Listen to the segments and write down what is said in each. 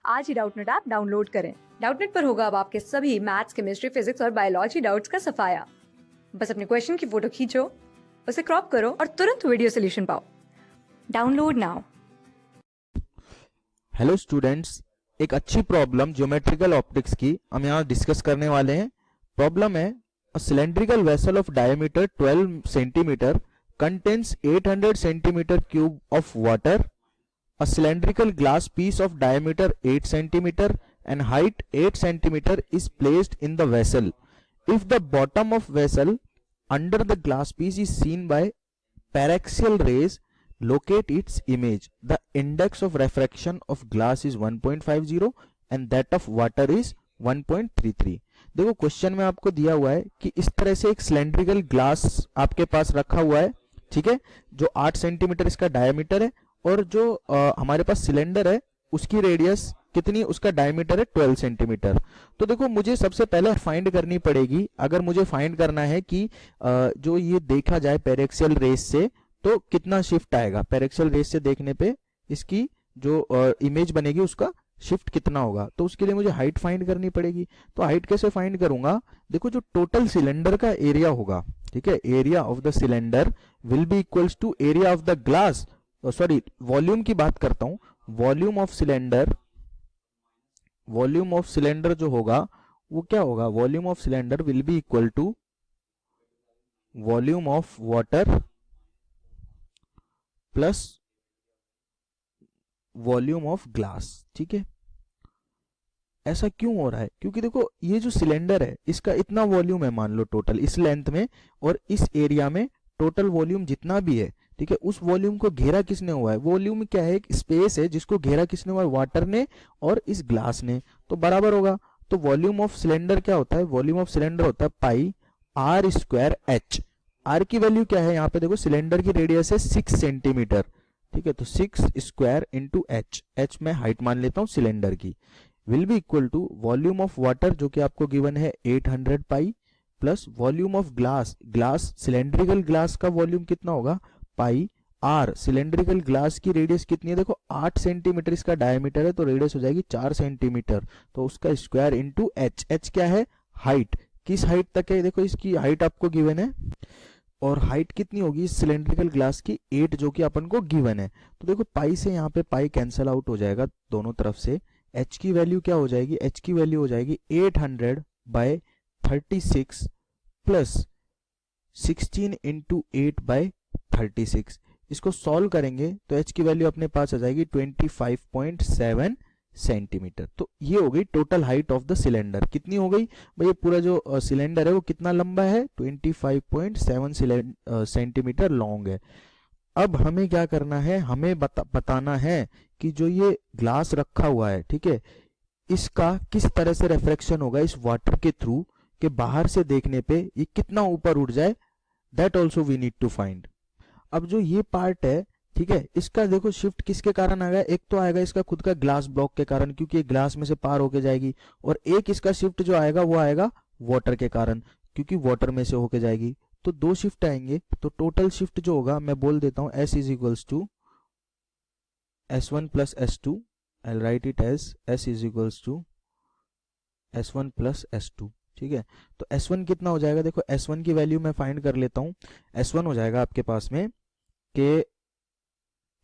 आज ही Doubtnut app download करें। Doubtnut पर होगा अब आपके सभी मैथ्स, केमिस्ट्री, फिजिक्स और बायोलॉजी डाउट्स का सफाया। बस अपने क्वेश्चन की फोटो खींचो, उसे क्रॉप करो और तुरंत वीडियो सोल्यूशन पाओ। Download now. हेलो स्टूडेंट्स, एक अच्छी प्रॉब्लम ज्योमेट्रिकल ऑप्टिक्स की हम यहाँ डिस्कस करने वाले हैं। प्रॉब्लम है a cylindrical vessel of diameter 12 centimetre contains 800 centimetre cube of water. A cylindrical glass piece of diameter 8 centimeter and height 8 centimeter is placed in the vessel. If the bottom of vessel under the glass piece is seen by paraxial rays, locate its image. The index of refraction of glass is 1.50 and that of water is 1.33. देखो question में आपको दिया हुआ है कि इस तरह से एक सिलेंड्रिकल ग्लास आपके पास रखा हुआ है, ठीक है, जो 8 सेंटीमीटर इसका डायमीटर है और जो हमारे पास सिलेंडर है उसकी रेडियस कितनी, उसका डायमीटर है 12 सेंटीमीटर. तो देखो मुझे सबसे पहले फाइंड करनी पड़ेगी. अगर मुझे फाइंड करना है कि जो ये देखा जाए पैरेक्सियल रेस से तो कितना शिफ्ट आएगा, पैरेक्सियल रेस से देखने पे इसकी जो इमेज बनेगी उसका शिफ्ट कितना होगा, तो उसके लिए मुझे हाइट फाइंड करनी पड़ेगी. तो हाइट कैसे फाइंड करूंगा, देखो जो टोटल सिलेंडर का एरिया होगा, ठीक है, area of the cylinder will be equals to area of the glass, sorry volume की बात करता हूं, वॉल्यूम ऑफ सिलेंडर जो होगा वो क्या होगा, volume of cylinder will be equal to volume of water plus volume of glass. ठीक है, ऐसा क्यों हो रहा है, क्योंकि देखो ये जो सिलेंडर है इसका इतना वॉल्यूम है मान लो टोटल इस लेंथ में और इस एरिया में टोटल वॉल्यूम जितना भी है, ठीक है, उस वॉल्यूम को घेरा किसने हुआ है, वॉल्यूम क्या है, एक स्पेस है जिसको घेरा किसने हुआ है, वाटर ने और इस ग्लास ने, तो बराबर होगा. तो वॉल्यूम ऑफ सिलेंडर क्या होता है, वॉल्यूम ऑफ सिलेंडर होता है पाई आर स्क्वायर एच. आर की वैल्यू क्या है यहाँ पे, देखो सिलेंडर की रेडियस है 6 सेंटीमीटर, ठीक है, तो 6 स्क्वायर इंटू एच, एच में हाइट मान लेता हूँ सिलेंडर की, will be equal to volume of water जो कि आपको गिवन है 800 pi plus volume of glass, glass cylindrical glass का वॉल्यूम कितना होगा पाई आर, सिलेंड्रिकल ग्लास की रेडियस कितनी है, देखो 8 सेंटीमीटर इसका डायमीटर है तो रेडियस हो जाएगी 4 सेंटीमीटर, तो उसका स्क्वायर इंटू एच, एच क्या है हाइट, किस हाइट तक है, देखो इसकी हाइट आपको गिवन है और हाइट कितनी होगी सिलेंड्रिकल ग्लास की 8 जो कि अपन को गिवन है. तो देखो पाई से यहाँ पे पाई कैंसल आउट हो जाएगा दोनों तरफ से, एच की वैल्यू क्या हो जाएगी, एच की वैल्यू हो जाएगी 800 बाय 36 प्लस 16 इंटू 8 बाय 36. इसको सॉल्व करेंगे तो h की वैल्यू अपने पास आ जाएगी 25.7 सेंटीमीटर. तो ये हो गई total height of the cylinder. कितनी हो गई भाई, ये पूरा जो सिलेंडर है वो कितना लंबा है, 25.7 सेंटीमीटर लॉन्ग है. अब हमें क्या करना है, हमें बताना है कि जो ये ग्लास रखा हुआ है, ठीक है, इसका किस तरह से रिफ्रैक्शन होगा इस वाटर के थ्रू के बाहर से देखने पे ये कितना ऊपर उठ जाए, that also we need to find. अब जो ये पार्ट है, ठीक है, इसका देखो शिफ्ट किसके कारण आएगा, एक तो आएगा इसका खुद का ग्लास ब्लॉक के कारण क्योंकि ये ग्लास में से पार होके जाएगी, और एक इसका शिफ्ट जो आएगा वो आएगा वाटर के कारण क्योंकि वाटर में से होके जाएगी. तो दो शिफ्ट आएंगे, तो टोटल शिफ्ट जो होगा मैं बोल देता हूं S is equals to S1 plus S2, I write it as S is equals to S1 plus S2. ठीक है, तो S1 कितना हो जाएगा, देखो S1 की वैल्यू मैं फाइंड कर लेता हूं. S1 हो जाएगा आपके पास में के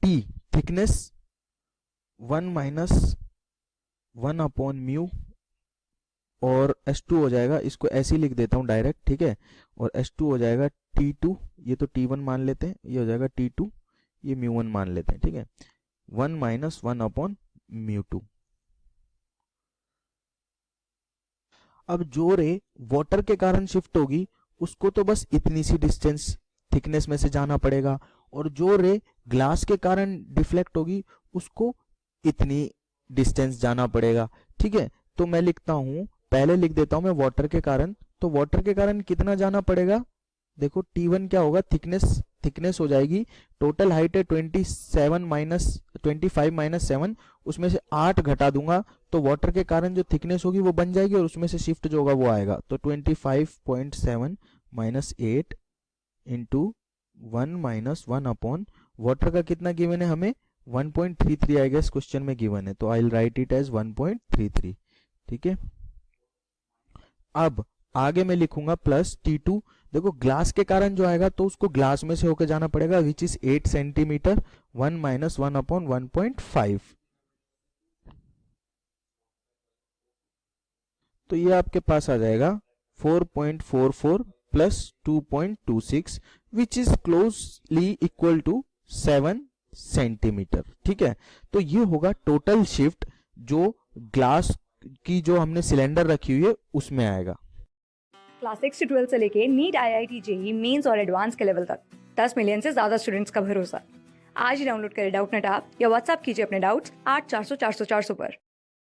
T thickness 1 minus 1 upon mu और S2 हो जाएगा, इसको ऐसे ही लिख देता हूं डायरेक्ट, ठीक है, और S2 हो जाएगा T2, ये तो T1 मान लेते हैं, ये हो जाएगा T2, ये म्यू1 मान लेते हैं, ठीक है, 1 माइनस 1 अपॉन म्यू2. अब जो रे वाटर के कारण शिफ्ट होगी उसको तो बस इतनी सी डिस्टेंस थिकनेस में से जाना पड़ेगा, और जो रे ग्लास के कारण डिफ्लेक्ट होगी उसको इतनी डिस्टेंस जाना पड़ेगा. ठीक है, तो मैं लिखता हूं, पहले लिख देता हूं मैं वाटर के कारण, तो वाटर के कारण कितना जाना पड़ेगा, देखो T1 क्या होगा, थिकनेस हो जाएगी, टोटल हाइट है 25 माइनस 7, उसमें से 8 घटा दूंगा तो वाटर के कारण जो थिकनेस होगी वो बन जाएगी और उसमें से शिफ्ट जो होगा वो आएगा. तो 25.7 minus 8 into 1 minus 1 upon water का कितना गिवन है हमें 1.33 आई गेस क्वेश्चन में गिवन है, तो I will write it as 1.33। ठीक है, अब आगे मैं लिखूंगा प्लस T2। देखो ग्लास के कारण जो आएगा तो उसको ग्लास में से होकर जाना पड़ेगा, which is 8 centimetre, 1 minus 1 upon 1.5। तो ये आपके पास आ जाएगा 4.44 plus 2.26 which is closely equal to 7 centimetre. ठीक है, तो ये होगा टोटल शिफ्ट जो ग्लास की जो हमने सिलेंडर रखी हुई है उसमें आएगा। क्लास 6 से 12 से लेके नीट, IIT, JEE मेंस और एडवांस के लेवल तक 10 मिलियन से ज्यादा स्टूडेंट्स का भरोसा। आज ही डाउनलोड करें डाउटनेट ऐप या व्हाट्सएप कीजिए अपने डाउट्स 8400 400 400 पर।